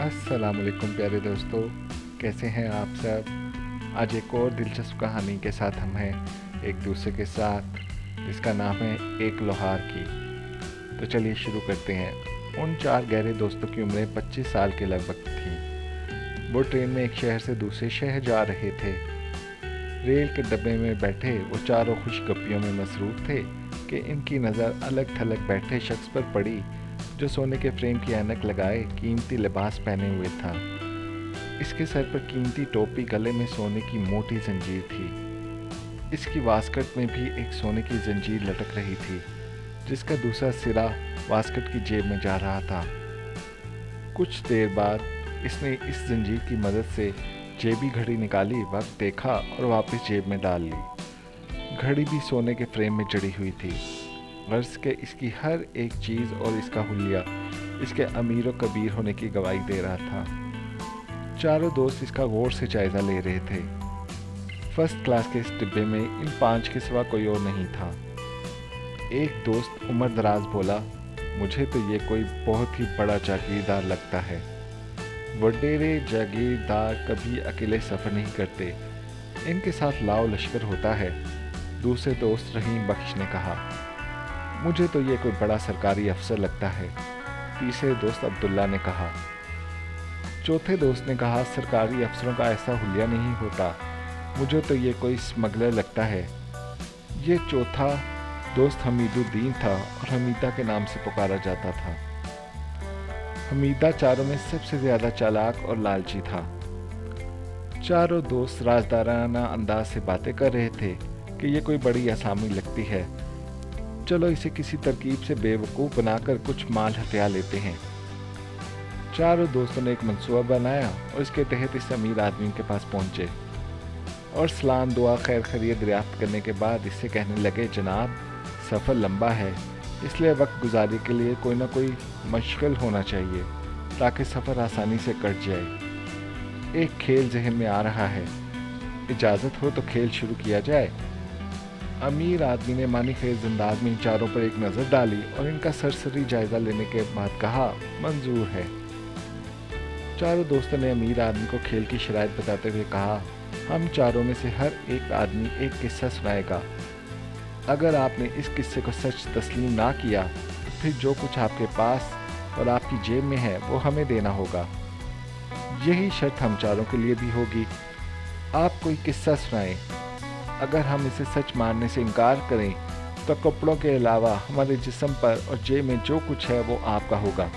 अस्सलाम वालेकुम प्यारे दोस्तों, कैसे हैं आप सब। आज एक और दिलचस्प कहानी के साथ हम हैं एक दूसरे के साथ, जिसका नाम है एक लोहार की। तो चलिए शुरू करते हैं। उन चार गहरे दोस्तों की उम्रें 25 साल के लगभग थीं। वो ट्रेन में एक शहर से दूसरे शहर जा रहे थे। रेल के डब्बे में बैठे वो चारों खुशगपियों में मसरूफ़ थे कि इनकी नज़र अलग थलग बैठे शख्स पर पड़ी, जो सोने के फ्रेम की ऐनक लगाए कीमती लिबास पहने हुए था। इसके सर पर कीमती टोपी, गले में सोने की मोटी जंजीर थी। इसकी वास्कट में भी एक सोने की जंजीर लटक रही थी, जिसका दूसरा सिरा वास्कट की जेब में जा रहा था। कुछ देर बाद इसने इस जंजीर की मदद से जेबी घड़ी निकाली, वक्त देखा और वापस जेब में डाल ली। घड़ी भी सोने के फ्रेम में जड़ी हुई थी। गर्ज के इसकी हर एक चीज़ और इसका हुलिया इसके अमीर व कबीर होने की गवाही दे रहा था। चारों दोस्त इसका गौर से जायज़ा ले रहे थे। फर्स्ट क्लास के इस डिब्बे में इन पांच के सिवा कोई और नहीं था। एक दोस्त उम्र दराज बोला, मुझे तो ये कोई बहुत ही बड़ा जागीरदार लगता है। वडेरे जागीरदार कभी अकेले सफ़र नहीं करते, इनके साथ लाओ लश्कर होता है। दूसरे दोस्त रहीम बख्श ने कहा, मुझे तो ये कोई बड़ा सरकारी अफसर लगता है। तीसरे दोस्त अब्दुल्ला ने कहा। चौथे दोस्त ने कहा, सरकारी अफसरों का ऐसा हुलिया नहीं होता, मुझे तो ये कोई स्मगलर लगता है। ये चौथा दोस्त हमीदुद्दीन था और हमीदा के नाम से पुकारा जाता था। हमीदा चारों में सबसे ज़्यादा चालाक और लालची था। चारों दोस्त राजदाराना अंदाज से बातें कर रहे थे कि ये कोई बड़ी असामी लगती है, चलो इसे किसी तरकीब से बेवकूफ़ बनाकर कुछ माल हथिया लेते हैं। चारों दोस्तों ने एक मंसूबा बनाया और इसके तहत इस अमीर आदमी के पास पहुंचे और सलाम दुआ खैर खैरियत दरियाफ्त करने के बाद इससे कहने लगे, जनाब सफ़र लंबा है, इसलिए वक्त गुजारी के लिए कोई ना कोई मशगल होना चाहिए ताकि सफ़र आसानी से कट जाए। एक खेल जहन में आ रहा है, इजाज़त हो तो खेल शुरू किया जाए। अमीर आदमी ने मानी खेज अंदाज में इन चारों पर एक नज़र डाली और इनका सरसरी जायज़ा लेने के बाद कहा, मंजूर है। चारों दोस्तों ने अमीर आदमी को खेल की शराइत बताते हुए कहा, हम चारों में से हर एक आदमी एक किस्सा सुनाएगा। अगर आपने इस किस्से को सच तस्लीम ना किया तो फिर जो कुछ आपके पास और आपकी जेब में है वो हमें देना होगा। यही शर्त हम चारों के लिए भी होगी। आप कोई किस्सा सुनाएं। अगर हम इसे सच मानने से इनकार करें तो कपड़ों के अलावा हमारे जिस्म पर और जेब में जो कुछ है वो आपका होगा।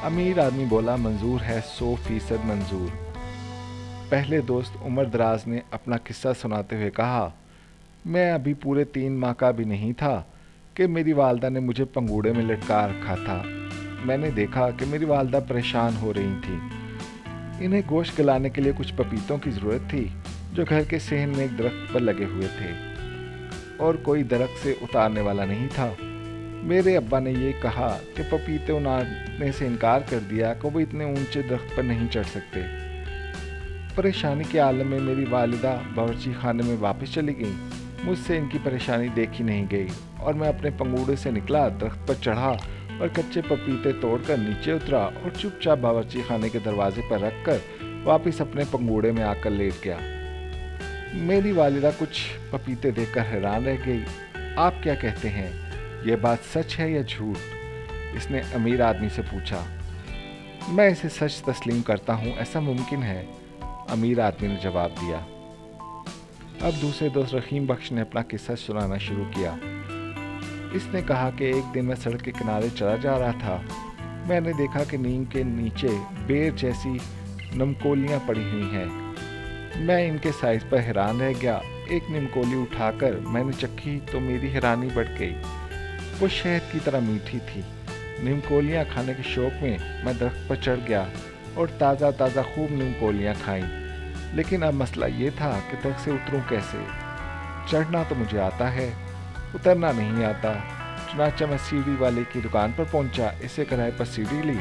अमीर आदमी बोला, मंजूर है, 100% मंजूर। पहले दोस्त उमर दराज ने अपना किस्सा सुनाते हुए कहा, मैं अभी पूरे 3 माह का भी नहीं था कि मेरी वालदा ने मुझे पंगूड़े में लटका रखा था। मैंने देखा कि मेरी वालदा परेशान हो रही थी। इन्हें गोश्त गलाने के लिए कुछ पपीतों की ज़रूरत थी जो घर के सेहन में एक दरख्त पर लगे हुए थे और कोई दरख्त से उतारने वाला नहीं था। मेरे अब्बा ने ये कहा कि पपीते उतारने से इनकार कर दिया कि वो इतने ऊंचे दरख्त पर नहीं चढ़ सकते। परेशानी के आलम में मेरी वालिदा बावर्ची खाने में वापस चली गई। मुझसे इनकी परेशानी देखी नहीं गई और मैं अपने पंगूड़े से निकला, दरख्त पर चढ़ा और कच्चे पपीते तोड़कर नीचे उतरा और चुपचाप बावर्ची खाने के दरवाजे पर रखकर वापस अपने पंगूड़े में आकर लेट गया। मेरी वालिदा कुछ पपीते देखकर हैरान रह गई। आप क्या कहते हैं, यह बात सच है या झूठ? इसने अमीर आदमी से पूछा। मैं इसे सच तस्लीम करता हूँ, ऐसा मुमकिन है, अमीर आदमी ने जवाब दिया। अब दूसरे दोस्त रहीम बख्श ने अपना किस्सा सुनाना शुरू किया। इसने कहा कि एक दिन मैं सड़क के किनारे चला जा रहा था। मैंने देखा कि नीम के नीचे बेर जैसी नमकोलियाँ पड़ी हुई हैं। मैं इनके साइज़ पर हैरान रह गया। एक निमकोली उठाकर मैंने चखी तो मेरी हैरानी बढ़ गई। वो शहद की तरह मीठी थी। निमकोलियाँ खाने के शौक़ में मैं दरख्त पर चढ़ गया और ताज़ा ताज़ा खूब निमकोलियाँ खाईं। लेकिन अब मसला ये था कि दरख्त से उतरूँ कैसे। चढ़ना तो मुझे आता है, उतरना नहीं आता। चुनांचे मैं सीढ़ी वाले की दुकान पर पहुंचा, इसे किराए पर सीढ़ी ली,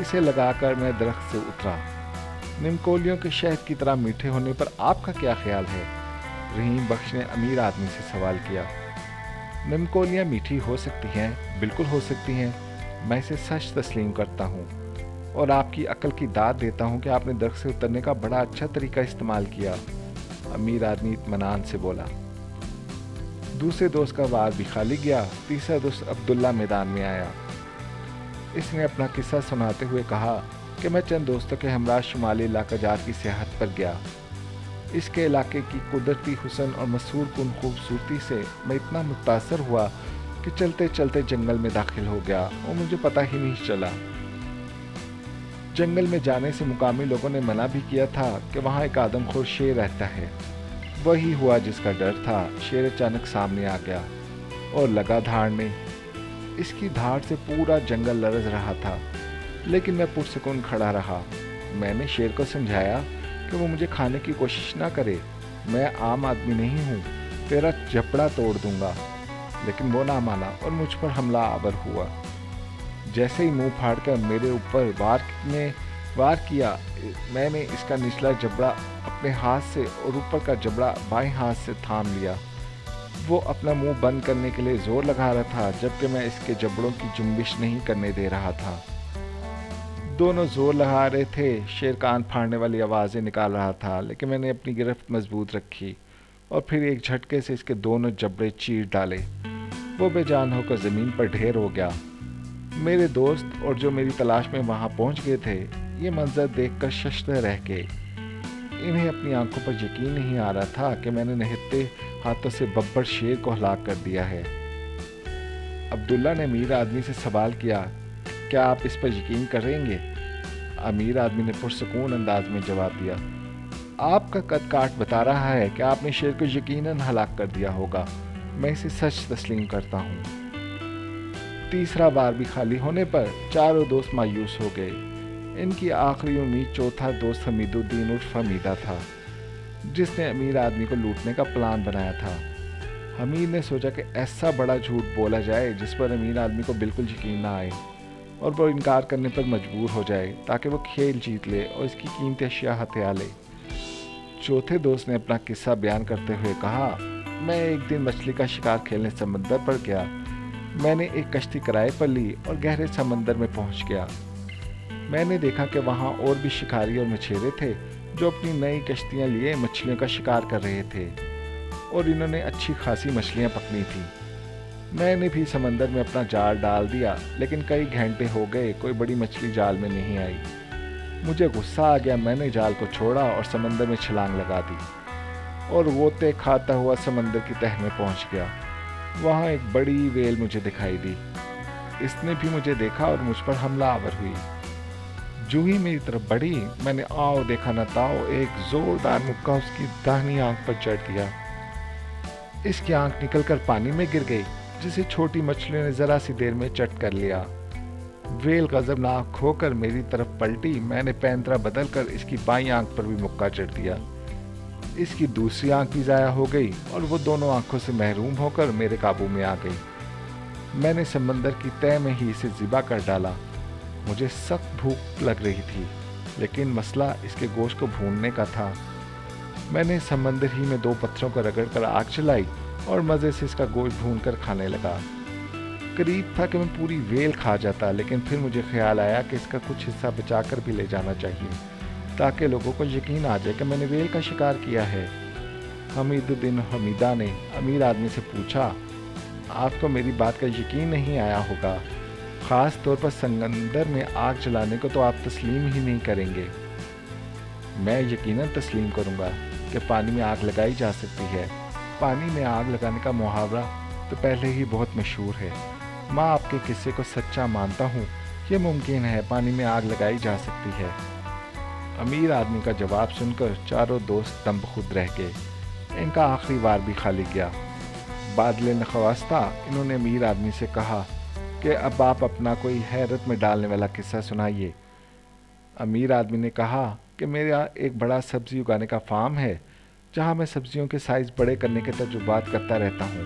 इसे लगाकर मैं दरख्त से उतरा। निमकोलियों के शहद की तरह मीठे होने पर आपका क्या ख्याल है? रहीम बख्श ने अमीर आदमी से सवाल किया। निमकोलियाँ मीठी हो सकती हैं, बिल्कुल हो सकती हैं, मैं इसे सच तस्लीम करता हूँ। اور آپ کی عقل کی داد دیتا ہوں کہ آپ نے درخت سے اترنے کا بڑا اچھا طریقہ استعمال کیا، امیر آدمی اطمینان سے بولا۔ دوسرے دوست کا وار بھی خالی گیا۔ تیسرا دوست عبداللہ میدان میں آیا۔ اس نے اپنا قصہ سناتے ہوئے کہا کہ میں چند دوستوں کے ہمراہ شمالی علاقہ جات کی سیاحت پر گیا۔ اس کے علاقے کی قدرتی حسن اور مسحور کن خوبصورتی سے میں اتنا متاثر ہوا کہ چلتے چلتے جنگل میں داخل ہو گیا اور مجھے پتہ ہی نہیں چلا۔ جنگل میں جانے سے مقامی لوگوں نے منع بھی کیا تھا کہ وہاں ایک آدم خور شیر رہتا ہے۔ وہی ہوا جس کا ڈر تھا۔ شیر اچانک سامنے آ گیا اور لگا دھاڑنے۔ اس کی دھاڑ سے پورا جنگل لرز رہا تھا، لیکن میں پرسکون کھڑا رہا۔ میں نے شیر کو سمجھایا کہ وہ مجھے کھانے کی کوشش نہ کرے، میں عام آدمی نہیں ہوں، تیرا جبڑا توڑ دوں گا، لیکن وہ نہ مانا اور مجھ پر حملہ آور ہوا۔ جیسے ہی منہ پھاڑ کر میرے اوپر وار کیا، میں نے اس کا نچلا جبڑا اپنے ہاتھ سے اور اوپر کا جبڑا بائیں ہاتھ سے تھام لیا۔ وہ اپنا منہ بند کرنے کے لیے زور لگا رہا تھا، جبکہ میں اس کے جبڑوں کی جنبش نہیں کرنے دے رہا تھا۔ دونوں زور لگا رہے تھے۔ شیر کان پھاڑنے والی آوازیں نکال رہا تھا، لیکن میں نے اپنی گرفت مضبوط رکھی اور پھر ایک جھٹکے سے اس کے دونوں جبڑے چیر ڈالے۔ وہ بے جان ہو کر زمین پر ڈھیر ہو گیا۔ میرے دوست اور جو میری تلاش میں وہاں پہنچ گئے تھے، یہ منظر دیکھ کر ششدر رہ گئے۔ انہیں اپنی آنکھوں پر یقین نہیں آ رہا تھا کہ میں نے نہتے ہاتھوں سے ببر شیر کو ہلاک کر دیا ہے۔ عبداللہ نے امیر آدمی سے سوال کیا، کیا آپ اس پر یقین کریں گے؟ امیر آدمی نے پرسکون انداز میں جواب دیا، آپ کا قد کاٹ بتا رہا ہے کہ آپ نے شیر کو یقیناً ہلاک کر دیا ہوگا، میں اسے سچ تسلیم کرتا ہوں۔ تیسرا وار بھی خالی ہونے پر چاروں دوست مایوس ہو گئے۔ ان کی آخری امید چوتھا دوست حمید الدین عرف حمیدہ تھا، جس نے امیر آدمی کو لوٹنے کا پلان بنایا تھا۔ حمید نے سوچا کہ ایسا بڑا جھوٹ بولا جائے جس پر امیر آدمی کو بالکل یقین نہ آئے اور وہ انکار کرنے پر مجبور ہو جائے تاکہ وہ کھیل جیت لے اور اس کی قیمتی اشیاء ہتھیا لے۔ چوتھے دوست نے اپنا قصہ بیان کرتے ہوئے کہا، میں ایک دن مچھلی کا شکار کھیلنے سمندر پر گیا۔ میں نے ایک کشتی کرائے پر لی اور گہرے سمندر میں پہنچ گیا۔ میں نے دیکھا کہ وہاں اور بھی شکاری اور مچھیرے تھے جو اپنی نئی کشتیاں لیے مچھلیوں کا شکار کر رہے تھے اور انہوں نے اچھی خاصی مچھلیاں پکڑی تھیں۔ میں نے بھی سمندر میں اپنا جال ڈال دیا، لیکن کئی گھنٹے ہو گئے کوئی بڑی مچھلی جال میں نہیں آئی۔ مجھے غصہ آ گیا، میں نے جال کو چھوڑا اور سمندر میں چھلانگ لگا دی اور غوطے کھاتا ہوا سمندر کی تہہ میں پہنچ گیا۔ وہاں ایک بڑی ویل مجھے دکھائی دی۔ اس نے بھی مجھے دیکھا اور مجھ پر حملہ آور ہوئی۔ جو ہی میری طرف بڑھی، میں نے آؤ دیکھا نہ تاؤ ایک زوردار مکہ اس کی داہنی آنکھ پر چڑھ دیا۔ اس کی آنکھ نکل کر پانی میں گر گئی، جسے چھوٹی مچھلیوں نے ذرا سی دیر میں چٹ کر لیا۔ ویل غضبناک ہو کر میری طرف پلٹی۔ میں نے پینترا بدل کر اس کی بائیں آنکھ پر بھی مکہ چڑھ دیا۔ اس کی دوسری آنکھ بھی ضائع ہو گئی اور وہ دونوں آنکھوں سے محروم ہو کر میرے قابو میں آ گئی۔ میں نے سمندر کی تہہ میں ہی اسے ذبح کر ڈالا۔ مجھے سخت بھوک لگ رہی تھی، لیکن مسئلہ اس کے گوشت کو بھوننے کا تھا۔ میں نے سمندر ہی میں 2 پتھروں کو رگڑ کر آگ چلائی اور مزے سے اس کا گوشت بھون کر کھانے لگا۔ قریب تھا کہ میں پوری ویل کھا جاتا، لیکن پھر مجھے خیال آیا کہ اس کا کچھ حصہ بچا کر بھی لے جانا چاہیے تاکہ لوگوں کو یقین آ جائے کہ میں نے ویل کا شکار کیا ہے۔ حمید الدین حمیدہ نے امیر آدمی سے پوچھا، آپ کو میری بات کا یقین نہیں آیا ہوگا، خاص طور پر سمندر میں آگ جلانے کو تو آپ تسلیم ہی نہیں کریں گے۔ میں یقیناً تسلیم کروں گا کہ پانی میں آگ لگائی جا سکتی ہے۔ پانی میں آگ لگانے کا محاورہ تو پہلے ہی بہت مشہور ہے۔ میں آپ کے قصے کو سچا مانتا ہوں، یہ ممکن ہے، پانی میں آگ لگائی جا سکتی ہے۔ امیر آدمی کا جواب سن کر چاروں دوست دم خود رہ گئے۔ ان کا آخری وار بھی خالی گیا۔ بادل نخواستہ انہوں نے امیر آدمی سے کہا کہ اب آپ اپنا کوئی حیرت میں ڈالنے والا قصہ سنائیے۔ امیر آدمی نے کہا کہ میرا ایک بڑا سبزی اگانے کا فارم ہے، جہاں میں سبزیوں کے سائز بڑے کرنے کے تجربات کرتا رہتا ہوں۔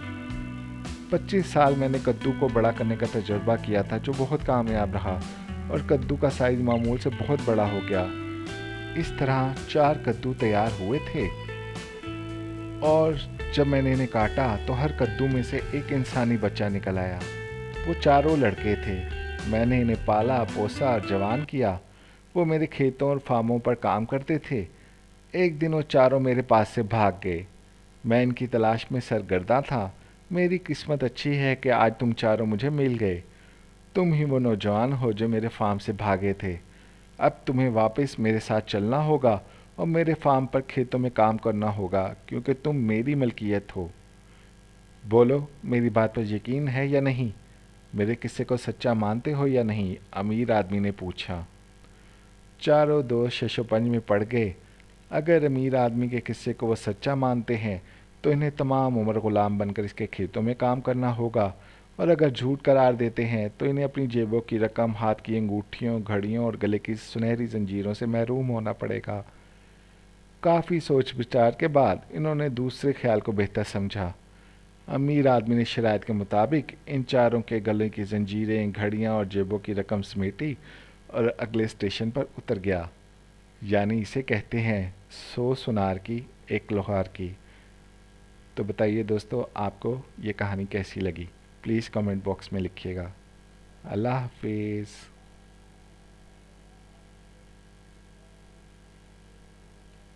25 سال میں نے کدو کو بڑا کرنے کا تجربہ کیا تھا، جو بہت کامیاب رہا اور کدو کا سائز معمول سے بہت بڑا ہو گیا۔ اس طرح 4 کدو تیار ہوئے تھے اور جب میں نے انہیں کاٹا تو ہر کدو میں سے ایک انسانی بچہ نکل آیا۔ وہ چاروں لڑکے تھے۔ میں نے انہیں پالا پوسا اور جوان کیا वो मेरे खेतों और फार्मों पर काम करते थे। एक दिन वो चारों मेरे पास से भाग गए। मैं इनकी तलाश में सरगर्दा था। मेरी किस्मत अच्छी है कि आज तुम चारों मुझे मिल गए। तुम ही वो नौजवान हो जो मेरे फार्म से भागे थे। अब तुम्हें वापस मेरे साथ चलना होगा और मेरे फार्म पर खेतों में काम करना होगा, क्योंकि तुम मेरी मलकियत हो। बोलो, मेरी बात पर यकीन है या नहीं? मेरे किस्से को सच्चा मानते हो या नहीं? अमीर आदमी ने पूछा। चारों दोस्त शशोपंज में पड़ गए। अगर अमीर आदमी के किस्से को वो सच्चा मानते हैं तो इन्हें तमाम उम्र गुलाम बनकर इसके खेतों में काम करना होगा, और अगर झूठ करार देते हैं तो इन्हें अपनी जेबों की रकम, हाथ की अंगूठियों, घड़ियों और गले की सुनहरी जंजीरों से महरूम होना पड़ेगा। काफ़ी सोच विचार के बाद इन्होंने दूसरे ख्याल को बेहतर समझा। अमीर आदमी ने शराइत के मुताबिक इन चारों के गले की जंजीरें, घड़ियां और जेबों की रकम समेटी और अगले स्टेशन पर उतर गया। यानी इसे कहते हैं 100 सुनार की, एक लोहार की। तो बताइए दोस्तों, आपको ये कहानी कैसी लगी? प्लीज़ कमेंट बॉक्स में लिखिएगा। अल्लाह हाफिज़।